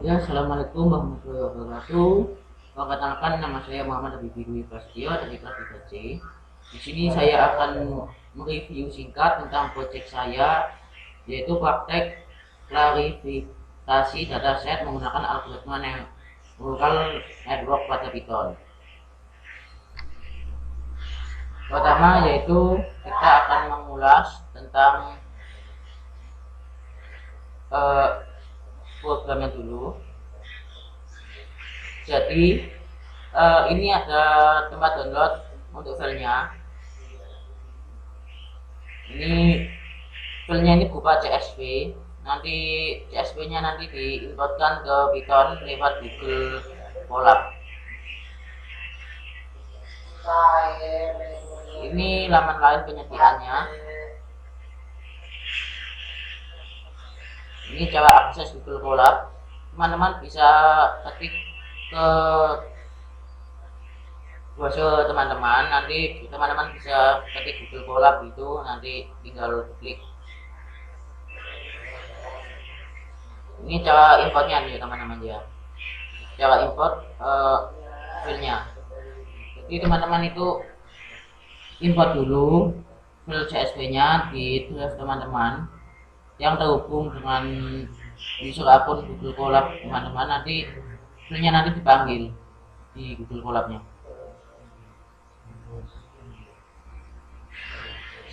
Ya, assalamualaikum warahmatullahi wabarakatuh. Perkenalkan, nama saya Muhammad Habibie Dwi Prasetyo dari kelas 3C. Di sini saya akan mereview singkat tentang proyek saya, yaitu praktek klarifikasi dataset menggunakan algoritma neural network pada Python. Pertama, yaitu kita akan mengulas tentang programnya dulu. Jadi ini ada tempat download untuk filenya. Ini filenya ini berupa CSV. Nanti CSV-nya nanti diimportkan ke Python lewat Google Colab. Ini laman lain penyediaannya. Ini cara akses Google Colab. Teman-teman bisa ketik ke browser teman-teman, nanti teman-teman bisa ketik Google Colab itu, nanti tinggal klik. Ini cara importnya nih teman-teman ya, cara import filenya. Jadi teman-teman itu import dulu file CSV nya di drive teman-teman yang terhubung dengan user akun Google Colab teman-teman. Nanti filenya nanti dipanggil di Google Colab-nya.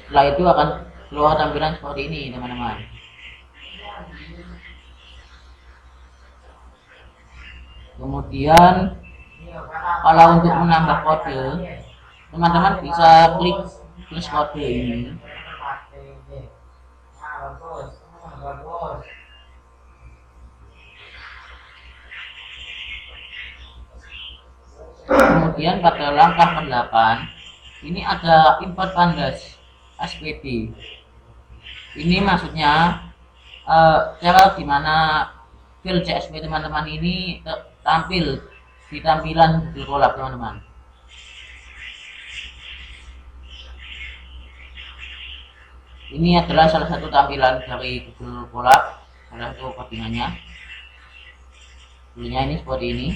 Setelah itu akan keluar tampilan seperti ini teman-teman. Kemudian kalau untuk menambah kode, teman-teman bisa klik plus kode ini. Kemudian pada langkah ke-8 ini ada import pandas SPD. Ini maksudnya cara dimana file CSV teman-teman ini tampil di tampilan Google Colab teman-teman. Ini adalah salah satu tampilan dari Google Colab, salah satu codingannya. Filenya ini seperti ini.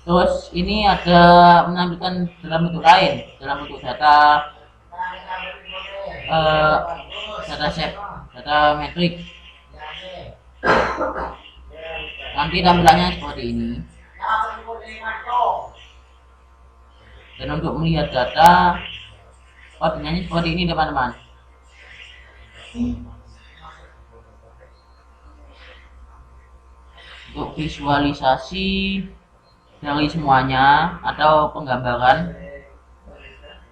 Terus ini ada menampilkan dalam bentuk lain, dalam bentuk data set, data metrik. Nanti tampilannya seperti ini. Dan untuk melihat data codingannya seperti ini teman-teman. Untuk visualisasi dari semuanya atau penggambaran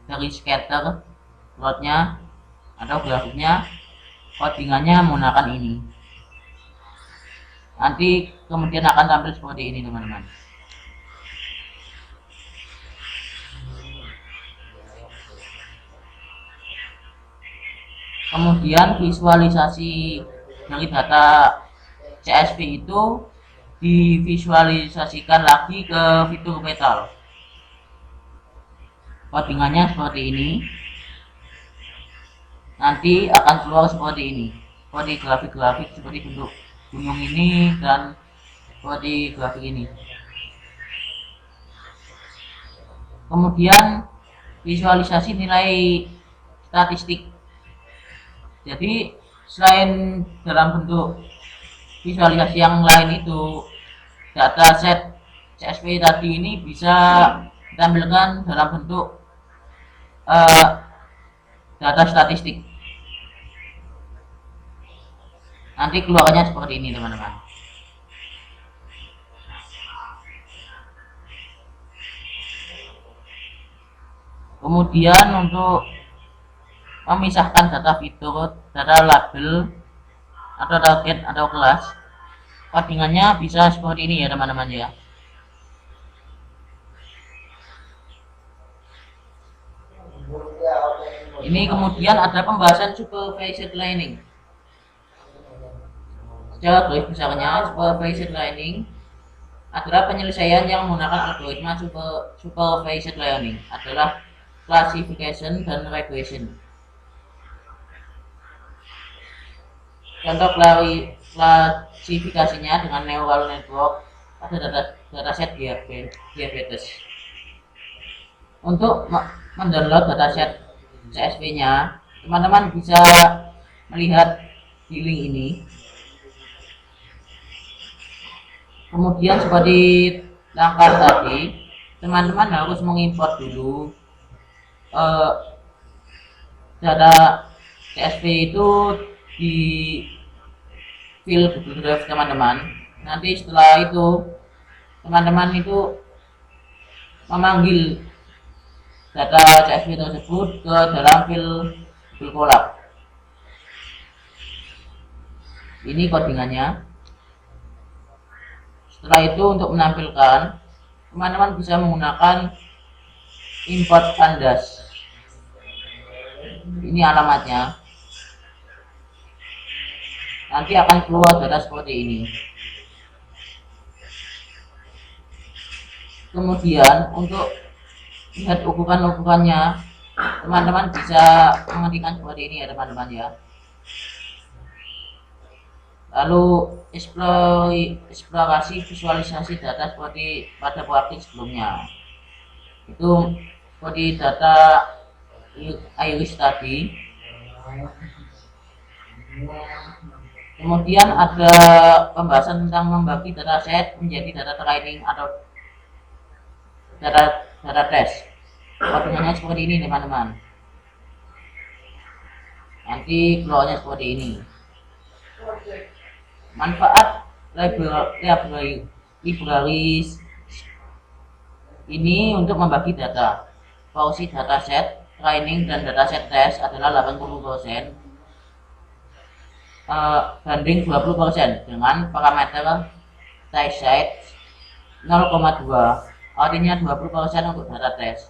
dari scatter plotnya atau grafiknya, codingannya menggunakan ini. Nanti kemudian akan tampil seperti ini teman-teman. Kemudian visualisasi dari data CSV itu divisualisasikan lagi ke fitur petal. Codingannya seperti ini. Nanti akan keluar seperti ini, seperti grafik-grafik seperti bentuk gunung ini dan seperti grafik ini. Kemudian visualisasi nilai statistik. Jadi selain dalam bentuk visualisasi yang lain itu, dataset CSV tadi ini bisa ditampilkan dalam bentuk data statistik. Nanti keluarnya seperti ini teman-teman. Kemudian untuk memisahkan data fitur, data label atau target atau kelas, codingannya bisa seperti ini ya teman-teman ya. Ini kemudian ada pembahasan supervised learning. Secara garis besarnya, supervised learning adalah penyelesaian yang menggunakan algoritma supervised learning, adalah classification dan regression. Contoh klasifikasinya dengan neural network, ada dataset diabetes. Untuk mendownload dataset CSV-nya, teman-teman bisa melihat di link ini. Kemudian seperti langkah tadi, teman-teman harus mengimport dulu data CSV itu di file Google Drive teman-teman. Nanti setelah itu teman-teman itu memanggil data CSV tersebut ke dalam file Google Colab. Ini codingannya. Setelah itu untuk menampilkan, teman-teman bisa menggunakan import pandas. Ini alamatnya. Nanti akan keluar data seperti ini. Kemudian untuk lihat ukuran-ukurannya, teman-teman bisa mengetikkan seperti ini ya teman-teman ya. Lalu eksplorasi visualisasi data seperti pada praktik sebelumnya. Itu seperti data iris tadi. Kemudian ada pembahasan tentang membagi dataset menjadi data training atau data test. Codingannya seperti ini teman-teman. Nanti keluarnya seperti ini. Manfaat libraries ini untuk membagi data. Porsi dataset training dan dataset test adalah 80% banding 20% dengan parameter test size 0,2, artinya 20% untuk data test.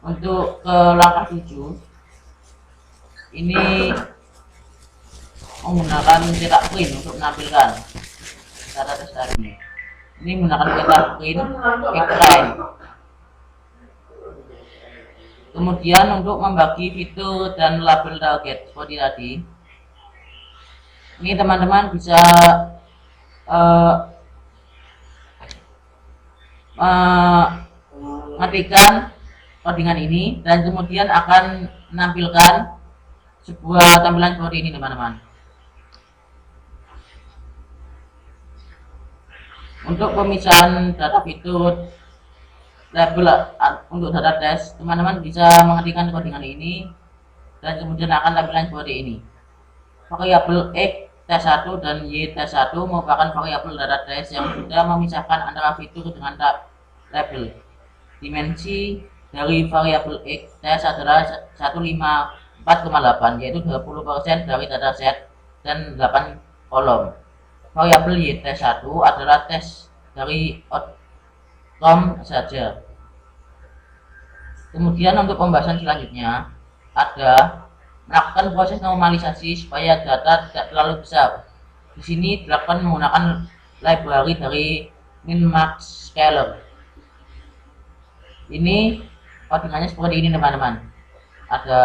Untuk ke langkah 7 ini menggunakan cetak print untuk menampilkan data tes tadi ini. Ini menggunakan cetak print X-Line. Kemudian untuk membagi fitur dan label target seperti tadi, ini teman-teman bisa mengetikkan codingan ini dan kemudian akan menampilkan sebuah tampilan seperti ini teman-teman. Untuk pemisahan data fitur label untuk data test, teman-teman bisa mengetikkan codingan ini dan kemudian akan tampilan seperti ini. Variabel X T1 dan Y T1 merupakan variabel data test yang sudah memisahkan antara fitur dengan label. Dimensi dari variabel X test adalah 154,8, yaitu 20% dari dataset dan 8 kolom. Variabel Y T1 adalah tes dari outcome saja. Kemudian untuk pembahasan selanjutnya ada melakukan proses normalisasi supaya data tidak terlalu besar. Di sini dilakukan menggunakan library dari min-max scaler. Ini codingannya seperti ini teman-teman. Ada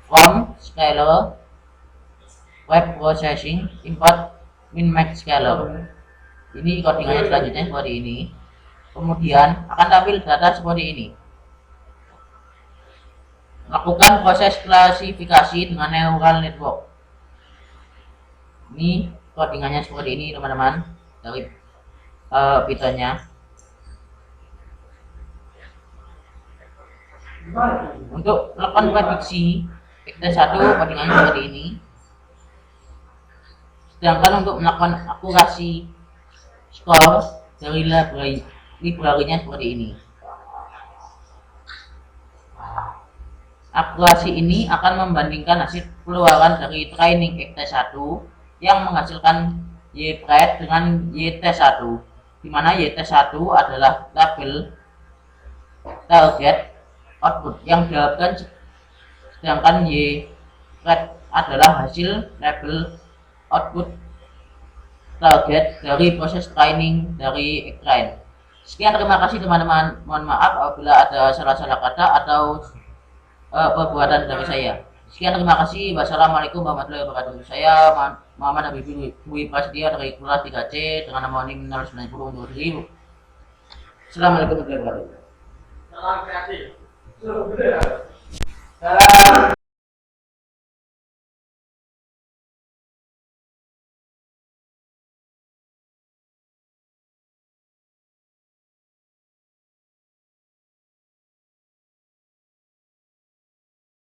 from scaler, web processing, import min-max scaler. Ini codingannya selanjutnya seperti ini. Kemudian akan tampil data seperti ini. Lakukan proses klasifikasi dengan neural network. Ini codingannya seperti ini teman-teman dari Python-nya. Untuk melakukan prediksi T1 codingannya seperti ini. Sedangkan untuk melakukan akurasi skor dari library-nya seperti ini. Akurasi ini akan membandingkan hasil keluaran dari training T1 yang menghasilkan Y-Pred dengan YT1, di mana YT1 adalah label target output yang didapatkan, sedangkan Y-Pred adalah hasil label output target dari proses training dari X-Line. Sekian, terima kasih teman-teman. Mohon maaf apabila ada salah-salah kata atau perbuatan dari saya. Sekian, terima kasih. Wassalamualaikum warahmatullahi wabarakatuh. Saya Muhammad Habib Dwi Prasetya dari kelas 3C dengan nomor NIM 090 untuk diri. Assalamualaikum warahmatullahi wabarakatuh. Salam kreatif.